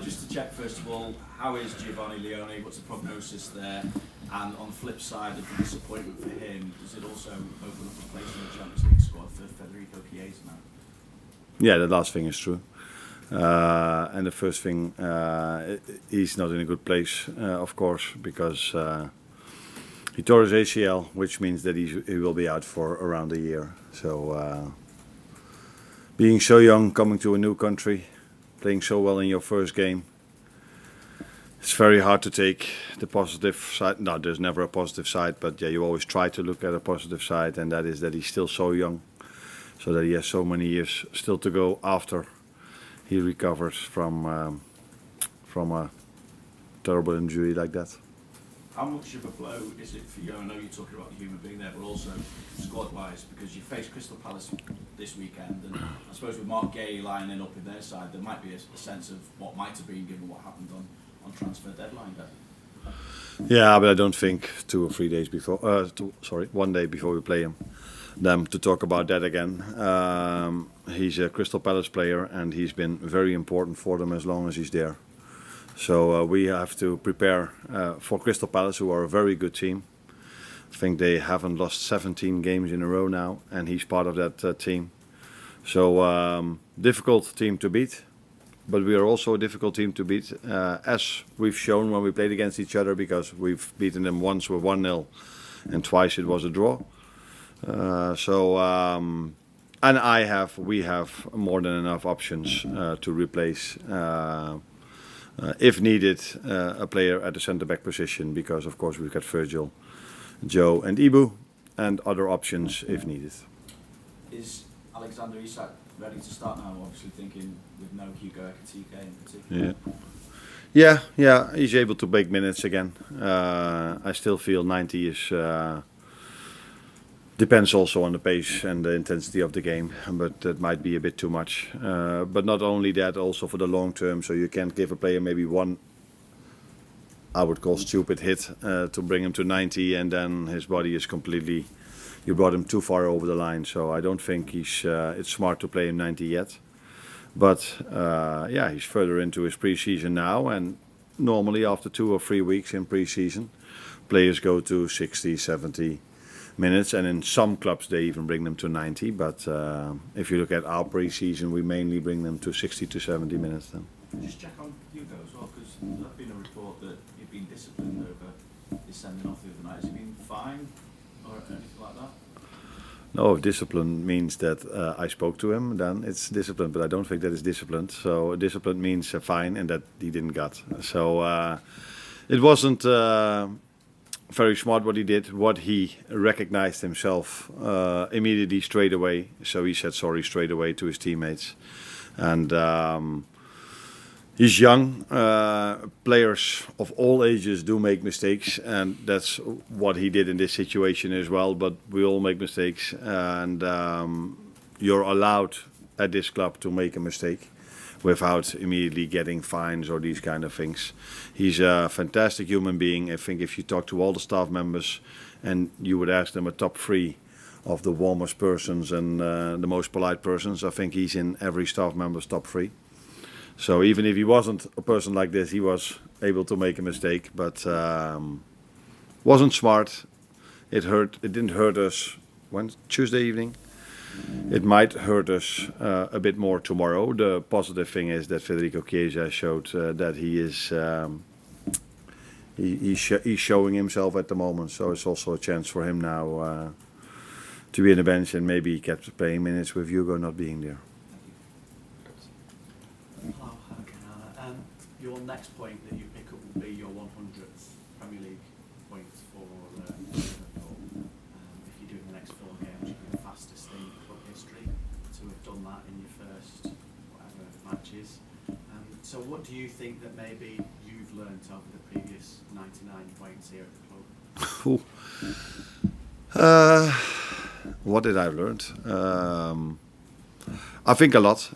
Just to check, first of all, how is Giovanni Leone? What's the prognosis there? And on the flip side of the disappointment for him, does it also open up a place in the Champions League squad for Federico Chiesa now? Yeah, the last thing is true. And the first thing, he's not in a good place, of course, because he tore his ACL, which means that he will be out for around a year. So, being so young, coming to a new country, playing so well in your first game, it's very hard to take the positive side. No, there's never a positive side, but yeah, you always try to look at a positive side, and that is that he's still so young, so that he has so many years still to go after he recovers from a terrible injury like that. How much of a blow is it for you? I know you're talking about the human being there, but also squad-wise, because you face Crystal Palace this weekend, and I suppose with Mark Gay lining up in their side, there might be a sense of what might have been given what happened on transfer deadline day. Yeah, but I don't think 2 or 3 days before, 1 day before we play them to talk about that again. He's a Crystal Palace player, and he's been very important for them as long as he's there. So we have to prepare for Crystal Palace, who are a very good team. I think they haven't lost 17 games in a row now, and he's part of that team. So difficult team to beat, but we are also a difficult team to beat, as we've shown when we played against each other, because we've beaten them once with 1-0 and twice it was a draw. And we have more than enough options to replace, if needed, a player at the centre-back position, because of course we've got Virgil, Joe and Ibu, and other options if needed. Is Alexander Isak ready to start now, obviously thinking with no Hugo Ekitike in particular? Yeah, he's able to make minutes again. I still feel 90 is... Depends also on the pace and the intensity of the game, but that might be a bit too much. But not only that, also for the long term, so you can't give a player maybe one, I would call stupid hit, to bring him to 90, and then his body is completely... You brought him too far over the line, so I don't think it's smart to play him 90 yet. But he's further into his pre-season now, and normally after 2 or 3 weeks in pre-season, players go to 60, 70 minutes, and in some clubs they even bring them to 90. But if you look at our pre-season, we mainly bring them to 60 to 70 minutes then. Just check on Hugo as well, because there's been a report that you've been disciplined over his sending off the other night. Has he been fined or anything like that? No, if discipline means that I spoke to him, then it's discipline, but I don't think that is disciplined. So discipline means a fine, and that he didn't get. So it wasn't very smart what he did. What he recognized himself immediately, straight away. So he said sorry straight away to his teammates. And he's young. Players of all ages do make mistakes, and that's what he did in this situation as well. But we all make mistakes, and you're allowed at this club to make a mistake without immediately getting fines or these kind of things. He's a fantastic human being. I think if you talk to all the staff members and you would ask them a top 3 of the warmest persons and the most polite persons, I think he's in every staff member's top 3. So even if he wasn't a person like this, he was able to make a mistake, but wasn't smart. It hurt. It didn't hurt us Tuesday evening. It might hurt us a bit more tomorrow. The positive thing is that Federico Chiesa showed that he is he's showing himself at the moment. So it's also a chance for him now to be in the bench, and maybe he kept playing minutes with Hugo not being there. Hello, Arne. Your next point that you pick up will be your 100th Premier League points for Liverpool. If you do in the next 4 games, you'll be the fastest in club history to have done that in your first whatever matches. So what do you think that maybe you've learnt over the previous 99 points here at the club? What did I learn? I think a lot.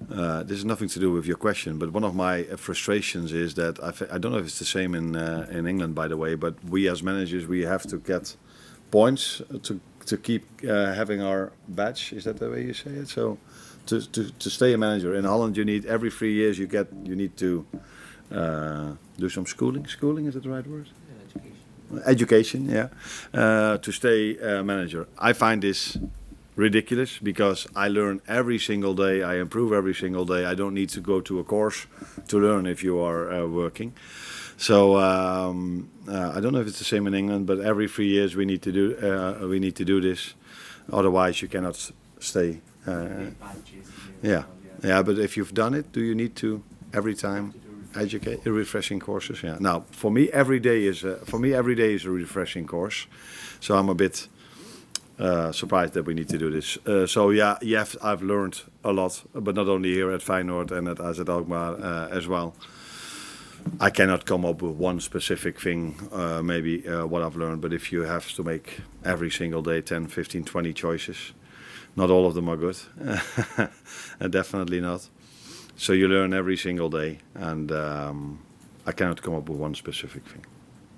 This has nothing to do with your question, but one of my frustrations is that I don't know if it's the same in England, by the way, but we as managers, we have to get points to keep having our badge. Is that the way you say it? So to stay a manager in Holland, you need every 3 years you need to do some schooling. Schooling, is that the right word? Education, yeah, to stay manager. I find this ridiculous because I learn every single day, I improve every single day. I don't need to go to a course to learn if you are working. So I don't know if it's the same in England, but every 3 years we need to do this. Otherwise, you cannot stay. Yeah. But if you've done it, do you need to every time? Educate, refreshing courses. Yeah. Now, for me, every day is a refreshing course. So I'm a bit surprised that we need to do this. So yeah, I've learned a lot, but not only here at Feyenoord and at AZ Alkmaar as well. I cannot come up with one specific thing, maybe what I've learned. But if you have to make every single day 10, 15, 20 choices, not all of them are good. Definitely not. So you learn every single day, and I cannot come up with one specific thing.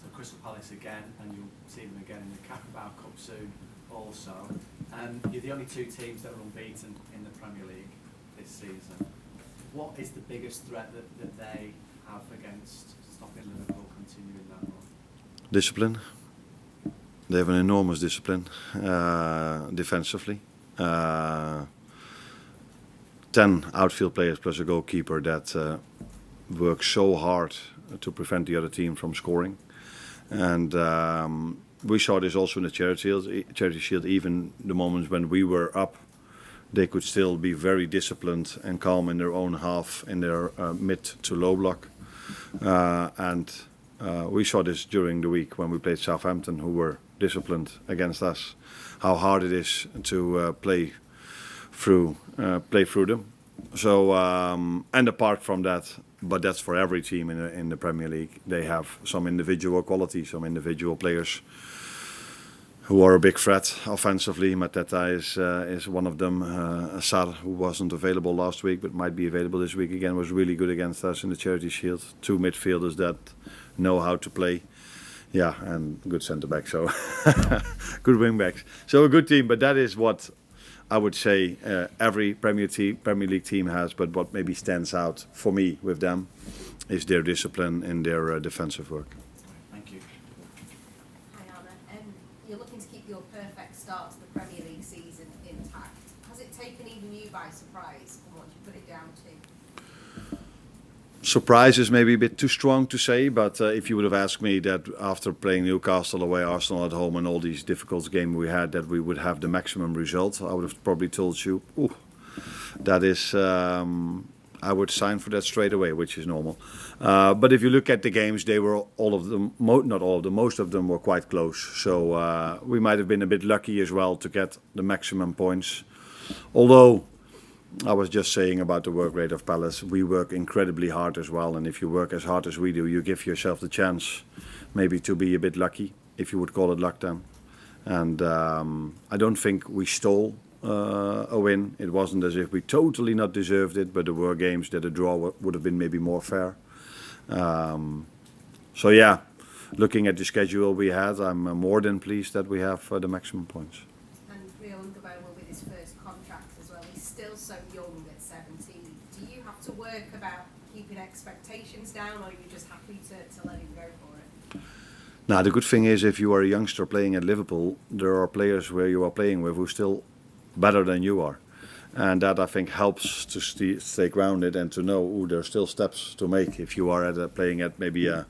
So Crystal Palace again, and you'll see them again in the Carabao Cup soon also. You're the only two teams that are unbeaten in the Premier League this season. What is the biggest threat that they have against stopping Liverpool continuing that run? Discipline. They have an enormous discipline defensively. 10 outfield players plus a goalkeeper that work so hard to prevent the other team from scoring. And we saw this also in the Charity Shield. Even the moments when we were up, they could still be very disciplined and calm in their own half, in their mid to low block. And we saw this during the week when we played Southampton, who were disciplined against us. How hard it is to play through them. So and apart from that, but that's for every team in the Premier League. They have some individual quality, some individual players who are a big threat offensively. Mateta is one of them. Sar, who wasn't available last week but might be available this week again, was really good against us in the Charity Shield. 2 midfielders that know how to play. Yeah, and good centre back. So good wing backs. So a good team, but that is what I would say every Premier League team has. But what maybe stands out for me with them is their discipline in their defensive work. Thank you. Hi Arne, you're looking to keep your perfect start to the Premier League season intact. Has it taken even you by surprise, and what do you put it down to? Surprise is maybe a bit too strong to say, but if you would have asked me that after playing Newcastle away, Arsenal at home, and all these difficult games we had, that we would have the maximum result, I would have probably told you, that is, I would sign for that straight away, which is normal. But if you look at the games, they were all of them, not all of them, most of them were quite close. So we might have been a bit lucky as well to get the maximum points. Although, I was just saying about the work rate of Palace, we work incredibly hard as well. And if you work as hard as we do, you give yourself the chance maybe to be a bit lucky, if you would call it luck then. And I don't think we stole a win. It wasn't as if we totally not deserved it, but there were games that a draw would have been maybe more fair. So yeah, looking at the schedule we had, I'm more than pleased that we have the maximum points. And Rio Underbow with his first contract as well. He's still so young at 17. Do you have to work about keeping expectations down, or are you just happy to let him go for it? Now, the good thing is, if you are a youngster playing at Liverpool, there are players where you are playing with who are still better than you are. And that, I think, helps to stay grounded and to know there are still steps to make. If you are playing at maybe a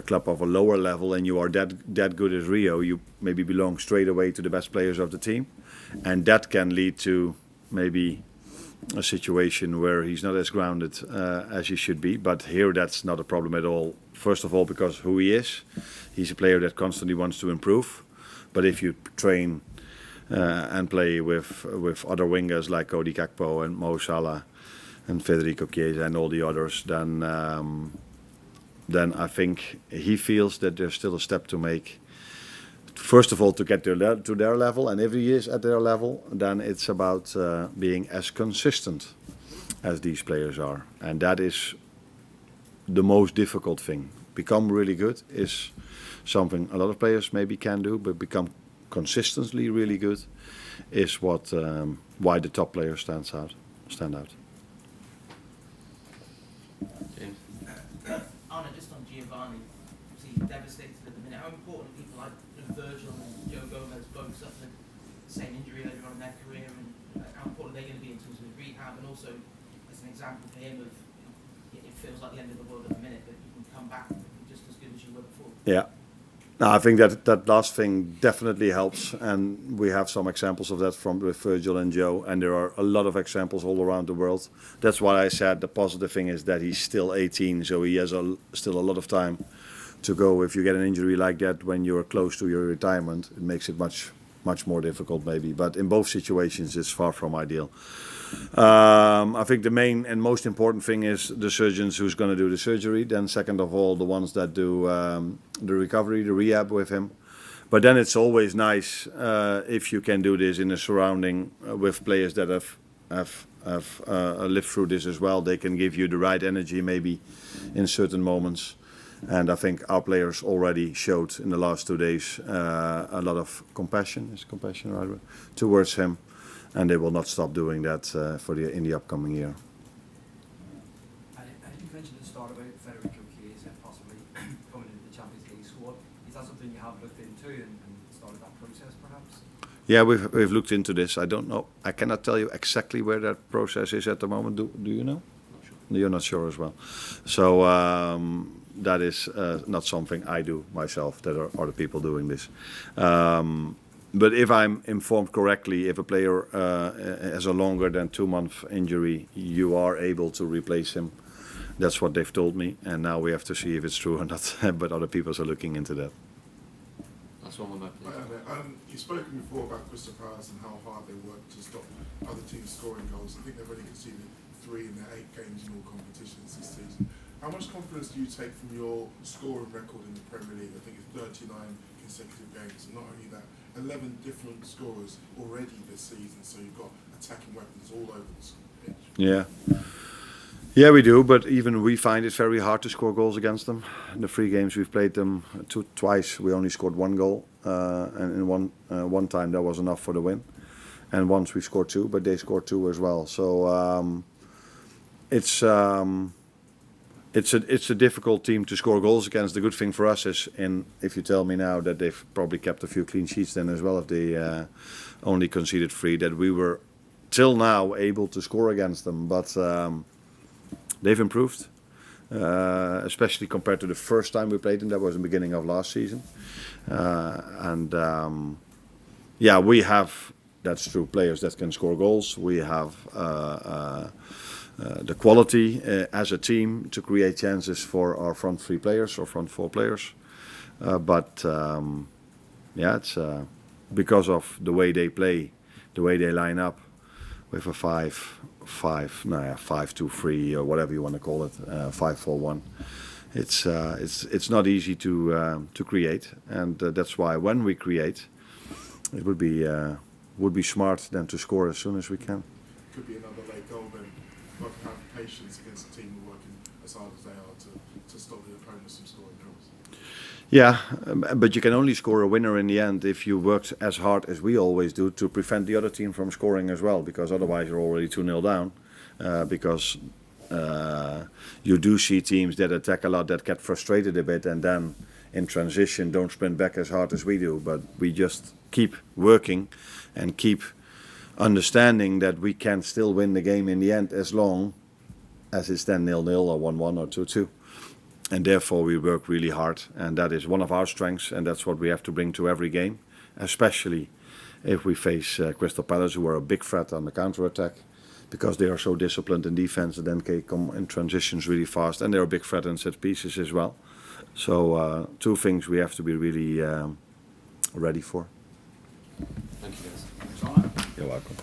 club of a lower level and you are that good as Rio, you maybe belong straight away to the best players of the team. And that can lead to maybe a situation where he's not as grounded as he should be. But here that's not a problem at all. First of all, because who he is. He's a player that constantly wants to improve. But if you train and play with other wingers like Cody Gakpo and Mo Salah and Federico Chiesa and all the others, then I think he feels that there's still a step to make. First of all, to get to their level, and if he is at their level, then it's about being as consistent as these players are. And that is the most difficult thing. Become really good is something a lot of players maybe can do, but become consistently really good is what why the top players stand out. James. Arne, just on Giovanni, he's devastated at the minute. How important people like Virgil and Joe Gomez both suffered the same injury earlier on in their career, and how important they're going to be in terms of rehab, and also as an example for him of it feels like the end of the world at the minute, but you can come back just as good as you were before. Yeah. No, I think that last thing definitely helps, and we have some examples of that with Virgil and Joe, and there are a lot of examples all around the world. That's why I said the positive thing is that he's still 18, so he has still a lot of time to go. If you get an injury like that when you're close to your retirement, it makes it much more difficult maybe. But in both situations, it's far from ideal. I think the main and most important thing is the surgeons who's going to do the surgery. Then second of all, the ones that do the recovery, the rehab with him. But then it's always nice if you can do this in a surrounding with players that have lived through this as well. They can give you the right energy maybe in certain moments. And I think our players already showed in the last 2 days a lot of compassion, is compassion right, towards him. And they will not stop doing that in the upcoming year. I think you mentioned at the start about Federico Chiesa possibly coming into the Champions League squad. Is that something you have looked into and started that process perhaps? Yeah, we've looked into this. I don't know. I cannot tell you exactly where that process is at the moment. Do you know? Not sure. You're not sure as well. So that is not something I do myself. That are the people doing this. But if I'm informed correctly, if a player has a longer than 2-month injury, you are able to replace him. That's what they've told me, and now we have to see if it's true or not. But other people are looking into that. That's one with my You've spoken before about Crystal Palace and how hard they work to stop other teams scoring goals. I think they've only conceded 3 in their 8 games in all competitions this season. How much confidence do you take from your scoring record in the Premier League? I think it's 39 consecutive games, and not only that, 11 different scorers already this season, so you've got attacking weapons all over the pitch. Yeah, we do, but even we find it very hard to score goals against them. In the 3 games we've played them twice, we only scored 1 goal, and in one time that was enough for the win. And once we scored 2, but they scored 2 as well. So it's a difficult team to score goals against. The good thing for us is, if you tell me now that they've probably kept a few clean sheets then as well, if they only conceded 3, that we were till now able to score against them. But they've improved, especially compared to the first time we played them. That was the beginning of last season. We have, that's true, players that can score goals. We have the quality as a team to create chances for our front 3 players or front 4 players. It's because of the way they play, the way they line up with a 5-2-3 or whatever you want to call it, 5-4-1. It's not easy to create, and that's why when we create, it would be smart then to score as soon as we can. Could be another late goal then. You've got to have patience against a team who are working as hard as they are to stop the opponents from scoring goals. Yeah, but you can only score a winner in the end if you worked as hard as we always do to prevent the other team from scoring as well, because otherwise you're already 2-0 down. Because you do see teams that attack a lot that get frustrated a bit and then in transition don't sprint back as hard as we do. But we just keep working and keep understanding that we can still win the game in the end as long as it's then 0-0 or 1-1 or 2-2. And therefore we work really hard, and that is one of our strengths, and that's what we have to bring to every game, especially if we face Crystal Palace, who are a big threat on the counter-attack, because they are so disciplined in defense and then they come in transitions really fast, and they're a big threat in set pieces as well. So 2 things we have to be really ready for. Thank you guys. You're welcome.